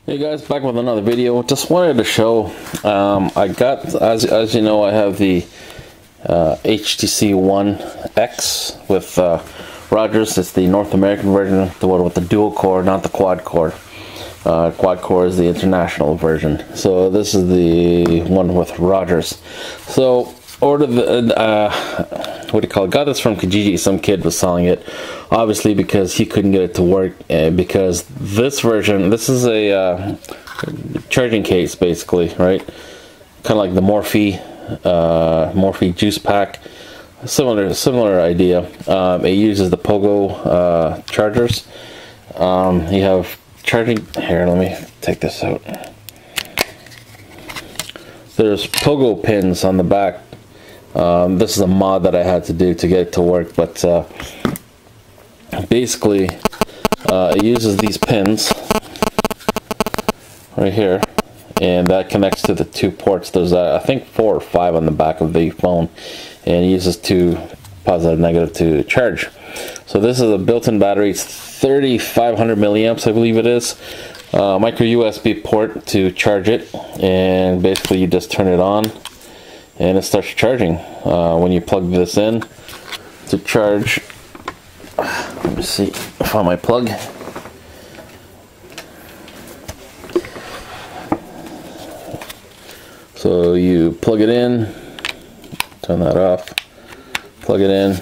Hey guys, back with another video. Just wanted to show, I got, as you know, I have the HTC One X with Rogers. It's the North American version, the one with the dual core, not the quad core. Quad core is the international version. So this is the one with Rogers. So ordered the, what do you call it? Got this from Kijiji. Some kid was selling it, obviously because he couldn't get it to work. Because this version, this is a charging case, basically, right? Kind of like the Morphe juice pack. Similar idea. It uses the Pogo chargers. You have charging here. Let me take this out. There's Pogo pins on the back. This is a mod that I had to do to get it to work, but basically it uses these pins right here, and that connects to the two ports. There's I think 4 or 5 on the back of the phone, and it uses 2 positive negative to charge. So this is a built-in battery. It's 3500 milliamps, I believe it is. Micro USB port to charge it, and basically you just turn it on and it starts charging. When you plug this in to charge, let me see, find my plug. So you plug it in, turn that off, plug it in,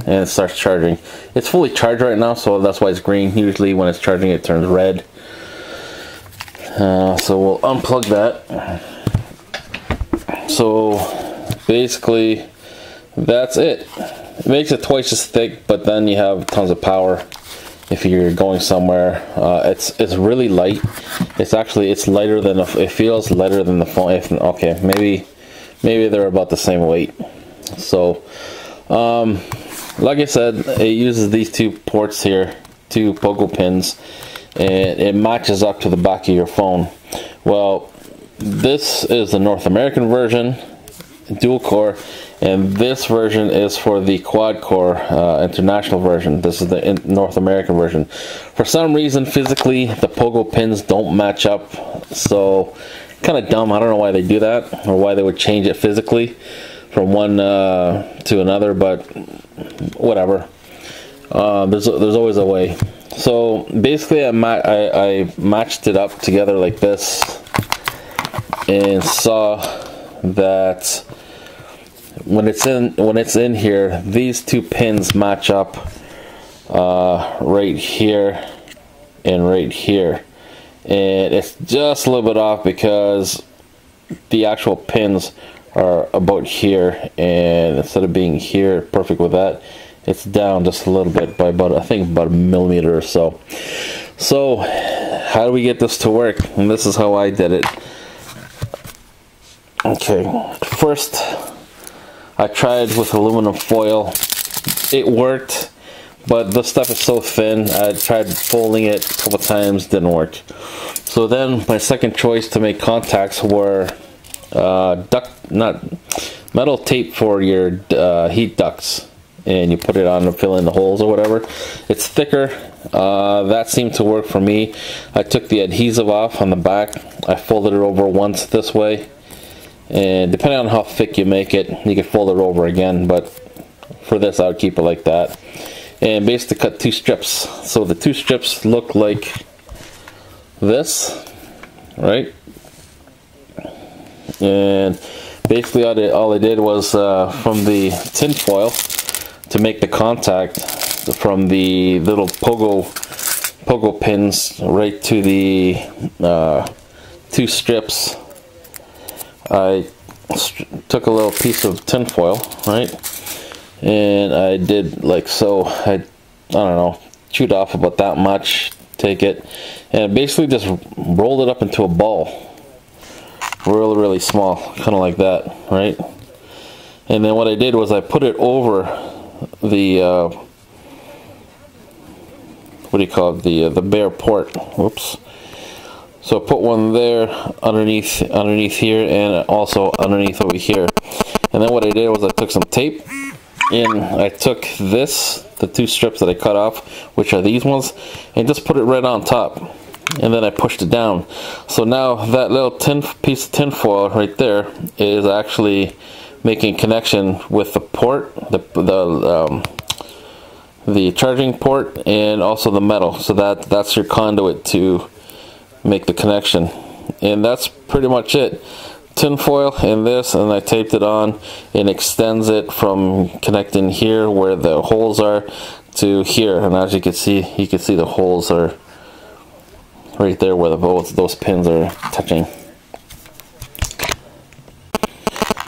and it starts charging. It's fully charged right now, so that's why it's green. Usually when it's charging it turns red. So we'll unplug that. So basically that's it. It makes it twice as thick, but then you have tons of power if you're going somewhere. It's really light. It's lighter than it feels lighter than the phone. Okay, maybe they're about the same weight. So like I said, it uses these 2 ports here, 2 Pogo pins, and it matches up to the back of your phone. Well, this is the North American version, dual core, and this version is for the quad core international version. This is the North American version. For some reason, physically, the Pogo pins don't match up, so kind of dumb. I don't know why they do that, or why they would change it physically from one to another, but whatever. There's always a way. So basically, I matched it up together like this, and saw that when it's in here, these 2 pins match up right here and right here, and it's just a little bit off because the actual pins are about here, and instead of being here perfect with that, it's down just a little bit by about, I think, about 1 millimeter or so. So how do we get this to work? And this is how I did it. Okay, first I tried with aluminum foil. It worked, but the stuff is so thin. I tried folding it a couple times, didn't work. So then my second choice to make contacts were metal tape for your heat ducts, and you put it on to fill in the holes or whatever. It's thicker. That seemed to work for me. I took the adhesive off on the back. I folded it over once this way, and depending on how thick you make it, you can fold it over again, but for this I would keep it like that. And basically cut 2 strips. So the 2 strips look like this, right? And basically all I did was from the tin foil to make the contact from the little pogo pins right to the 2 strips. I took a little piece of tin foil, right, and I did like so. I don't know, chewed off about that much, take it, and basically just rolled it up into a ball, really small, kind of like that, right? And then what I did was I put it over the what do you call it, the bare port. Whoops. So I put one there underneath here, and also underneath over here. And then what I did was I took some tape, and I took the 2 strips that I cut off, which are these ones, and just put it right on top. and then I pushed it down. So now that little piece of tin foil right there is actually making connection with the port, the charging port, and also the metal. So that's your conduit to make the connection, and that's pretty much it. Tin foil in this, and I taped it on, and extends it from connecting here where the holes are to here. And as you can see the holes are right there where both those pins are touching.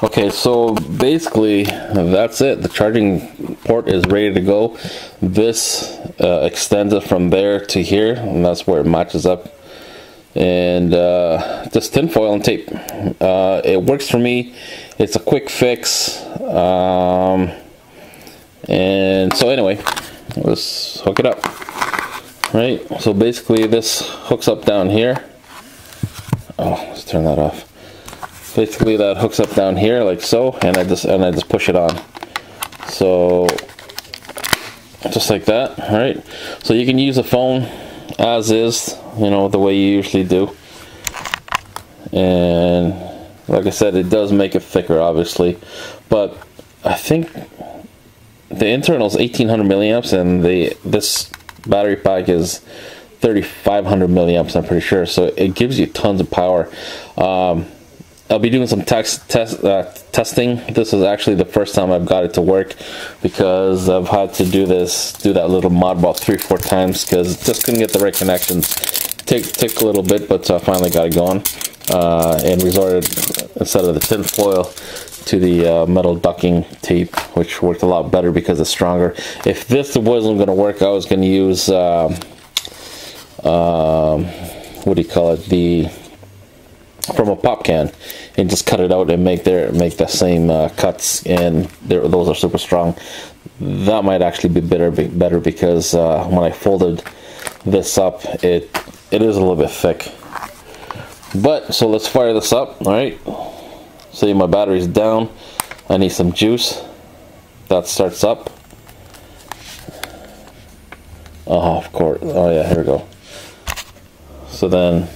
Okay, so basically that's it. The charging port is ready to go. This extends it from there to here, and that's where it matches up. And just tin foil and tape. It works for me. It's a quick fix. And so anyway, let's hook it up. Right, so basically this hooks up down here. Oh, let's turn that off. Basically that hooks up down here like so, and I just push it on. So just like that. All right, so you can use a phone as is, you know, the way you usually do. And like I said, it does make it thicker, obviously, but I think the internal is 1800 milliamps, and this battery pack is 3500 milliamps, I'm pretty sure. So it gives you tons of power. I'll be doing some testing. This is actually the first time I've got it to work, because I've had to do that little mod about 3-4 times because just couldn't get the right connections. Took a little bit, but I finally got it going, and resorted, instead of the tin foil, to the metal ducking tape, which worked a lot better because it's stronger. If this wasn't going to work, I was going to use what do you call it, from a pop can, and just cut it out and make the same cuts, and those are super strong. That might actually be better because when I folded this up, it is a little bit thick. But so let's fire this up. All right, see, my battery's down. I need some juice. That starts up. Oh, of course. Oh yeah, here we go. So then,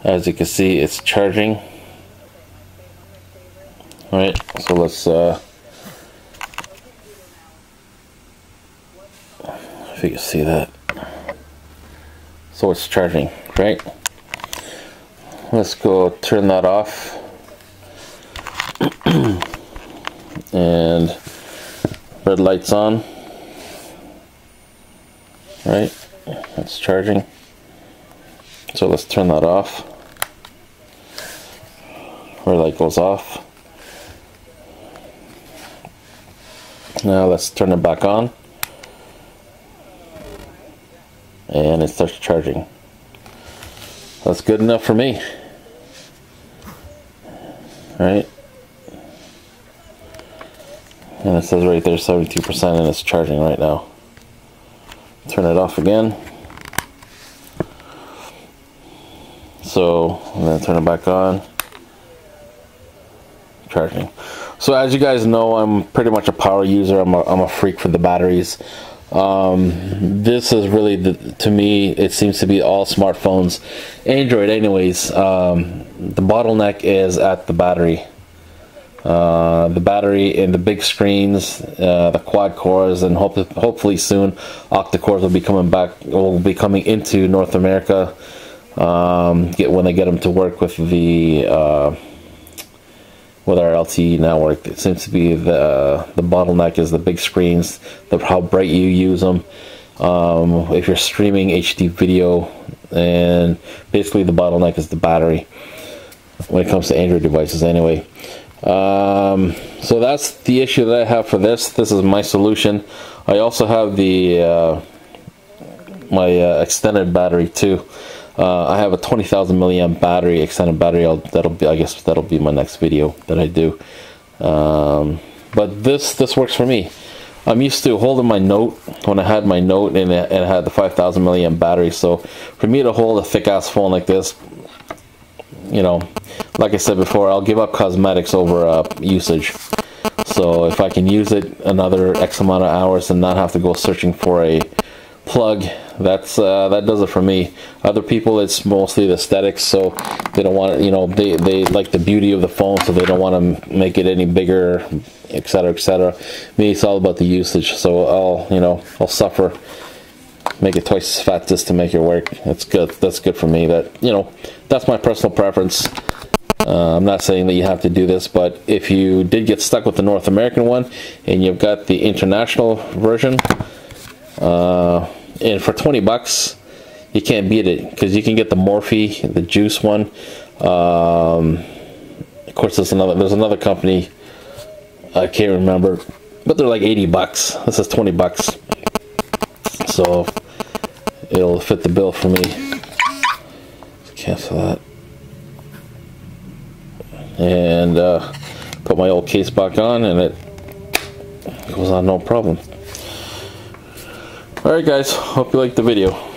as you can see, it's charging. All right, so let's if you can see that. So it's charging, right? Let's go turn that off. And red light's on. Right, it's charging. So let's turn that off. Red light goes off. Now let's turn it back on. And it starts charging. That's good enough for me. Right? And it says right there 72%, and it's charging right now. Turn it off again. So I'm going to turn it back on. Charging. So as you guys know, I'm pretty much a power user. I'm a freak for the batteries. This is really, to me, it seems to be all smartphones, Android anyways. The bottleneck is at the battery. The battery and the big screens, the quad cores, and hopefully soon octa cores will be coming into North America. When they get them to work with with our LTE network. It seems to be the bottleneck is the big screens, how bright you use them. If you're streaming HD video, and basically the bottleneck is the battery when it comes to Android devices anyway. So that's the issue that I have for this. This is my solution. I also have the my extended battery too. I have a 20,000 milliamp battery, extended battery. I guess that'll be my next video that I do. But this works for me. I'm used to holding my Note when I had my Note, and it had the 5,000 milliamp battery. So for me to hold a thick ass phone like this, you know, like I said before, I'll give up cosmetics over usage. So if I can use it another X amount of hours and not have to go searching for a plug that does it for me. Other people, it's mostly the aesthetics, so they don't want it, you know, they like the beauty of the phone, so they don't want to make it any bigger, etc., etc. Me, it's all about the usage, so I'll suffer, make it twice as fat just to make it work. That's good. That's good for me. That's my personal preference. I'm not saying that you have to do this, but if you did get stuck with the North American one and you've got the international version, and for 20 bucks, you can't beat it, because you can get the Morphe, the Juice one. Of course, there's another company, I can't remember, but they're like 80 bucks. This is 20 bucks. So it'll fit the bill for me. Let's cancel that. And put my old case back on, and it goes on no problem. Alright guys, hope you liked the video.